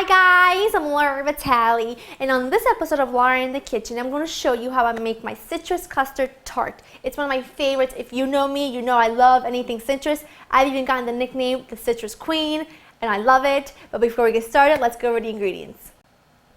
Hi guys, I'm Laura Vitale, and on this episode of Laura in the Kitchen, I'm going to show you how I make my citrus custard tart. It's one of my favorites. If you know me, you know I love anything citrus. I've even gotten the nickname the Citrus Queen, and I love it. But before we get started, let's go over the ingredients.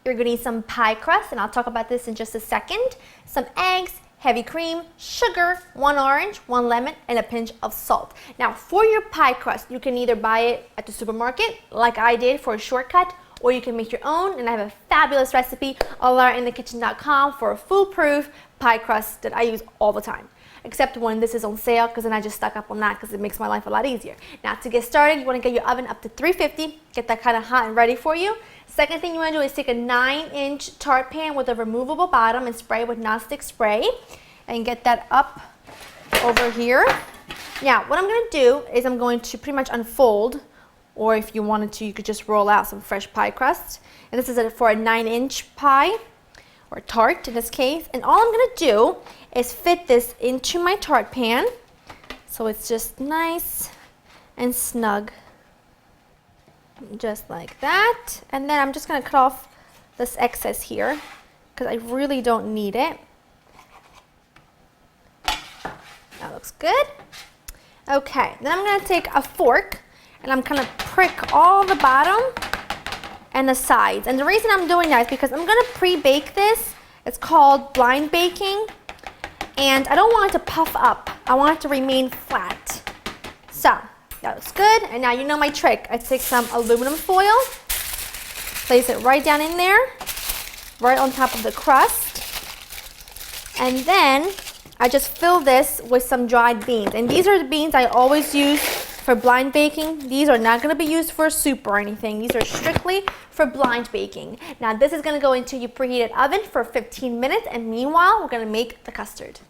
You're going to need some pie crust, and I'll talk about this in just a second. Some eggs, heavy cream, sugar, 1 orange, 1 lemon, and a pinch of salt. Now for your pie crust, you can either buy it at the supermarket, like I did for a shortcut, or you can make your own, and I have a fabulous recipe on laurainthekitchen.com for a foolproof pie crust that I use all the time. Except when this is on sale, because then I just stock up on that because it makes my life a lot easier. Now to get started, you want to get your oven up to 350, get that kind of hot and ready for you. Second thing you want to do is take a 9-inch tart pan with a removable bottom and spray with nonstick spray and get that up over here. Now what I'm going to do is I'm going to pretty much unfold, or if you wanted to, you could just roll out some fresh pie crust. And this is for a 9-inch pie, or tart in this case. And all I'm going to do is fit this into my tart pan so it's just nice and snug. Just like that. And then I'm just going to cut off this excess here because I really don't need it. That looks good. Okay, then I'm going to take a fork and I'm going to prick all the bottom and the sides. And the reason I'm doing that is because I'm going to pre-bake this. It's called blind baking. And I don't want it to puff up. I want it to remain flat. So, that looks good. And now you know my trick. I take some aluminum foil, place it right down in there, right on top of the crust. And then I just fill this with some dried beans. And these are the beans I always use for blind baking. These are not going to be used for soup or anything. These are strictly for blind baking. Now this is going to go into your preheated oven for 15 minutes, and meanwhile we're going to make the custard.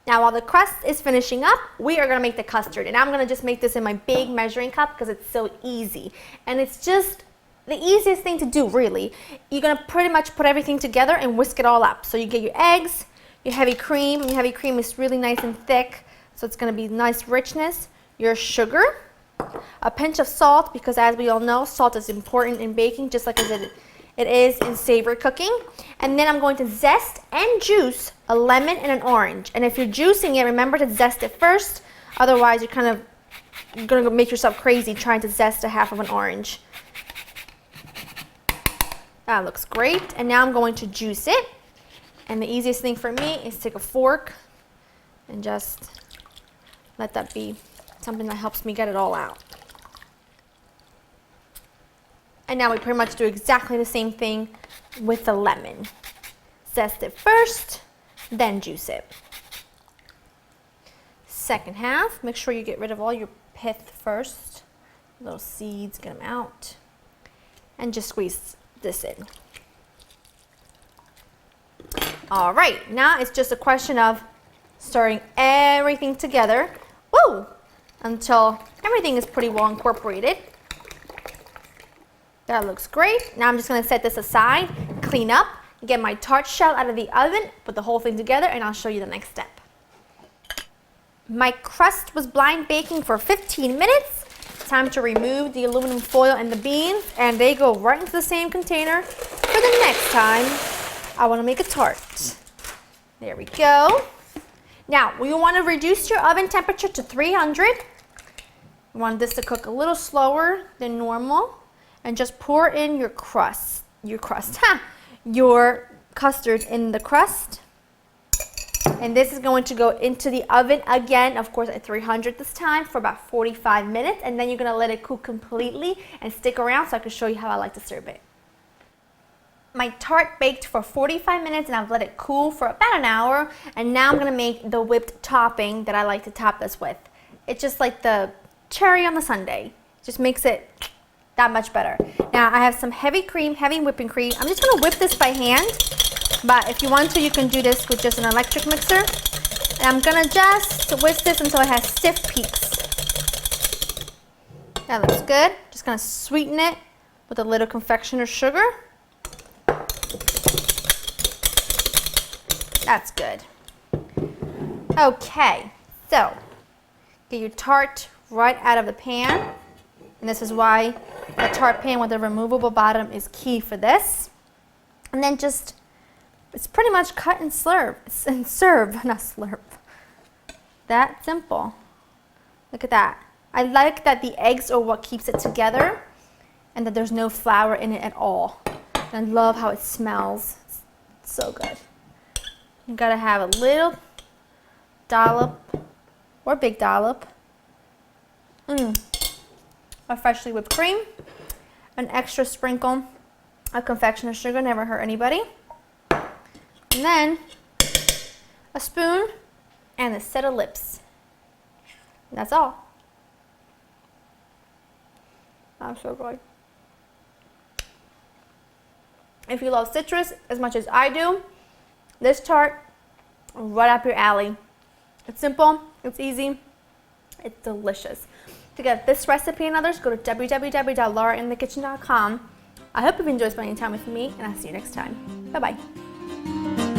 Now while the crust is finishing up, we are going to make the custard, and I'm going to just make this in my big measuring cup because it's so easy. And it's just the easiest thing to do, really. You're going to pretty much put everything together and whisk it all up. So you get your eggs, your heavy cream, and your heavy cream is really nice and thick. So it's going to be nice richness. Your sugar, a pinch of salt, because as we all know, salt is important in baking, just like as it is in savory cooking. And then I'm going to zest and juice a lemon and an orange. And if you're juicing it, remember to zest it first. Otherwise, you're going to make yourself crazy trying to zest a half of an orange. That looks great. And now I'm going to juice it. And the easiest thing for me is take a fork and just let that be something that helps me get it all out. And now we pretty much do exactly the same thing with the lemon. Zest it first, then juice it. Second half, make sure you get rid of all your pith first. Little seeds, get them out. And just squeeze this in. All right, now it's just a question of stirring everything together. Woo! Until everything is pretty well incorporated. That looks great. Now I'm just going to set this aside, clean up, get my tart shell out of the oven, put the whole thing together, and I'll show you the next step. My crust was blind baking for 15 minutes. Time to remove the aluminum foil and the beans, and they go right into the same container for the next time I want to make a tart. There we go. Now, we want to reduce your oven temperature to 300. You want this to cook a little slower than normal. And just pour in your your custard in the crust. And this is going to go into the oven again, of course at 300 this time, for about 45 minutes. And then you're going to let it cool completely, and stick around so I can show you how I like to serve it. My tart baked for 45 minutes and I've let it cool for about an hour. And now I'm going to make the whipped topping that I like to top this with. It's just like the cherry on the sundae. Just makes it that much better. Now I have some heavy cream, heavy whipping cream. I'm just going to whip this by hand, but if you want to, you can do this with just an electric mixer. And I'm going to just whisk this until it has stiff peaks. That looks good. Just going to sweeten it with a little confectioner's sugar. That's good. Okay, so get your tart right out of the pan. And this is why A tart pan with a removable bottom is key for this. And then just, it's pretty much cut and serve, not slurp. That simple. Look at that. I like that the eggs are what keeps it together and that there's no flour in it at all. And I love how it smells. It's so good. You gotta have a little dollop or big dollop of freshly whipped cream, an extra sprinkle of confectioner's sugar, never hurt anybody, and then a spoon and a set of lips. And that's all. That's so good. If you love citrus as much as I do, this tart, right up your alley. It's simple, it's easy, it's delicious. To get this recipe and others, go to www.laurainthekitchen.com. I hope you've enjoyed spending time with me, and I'll see you next time. Bye-bye.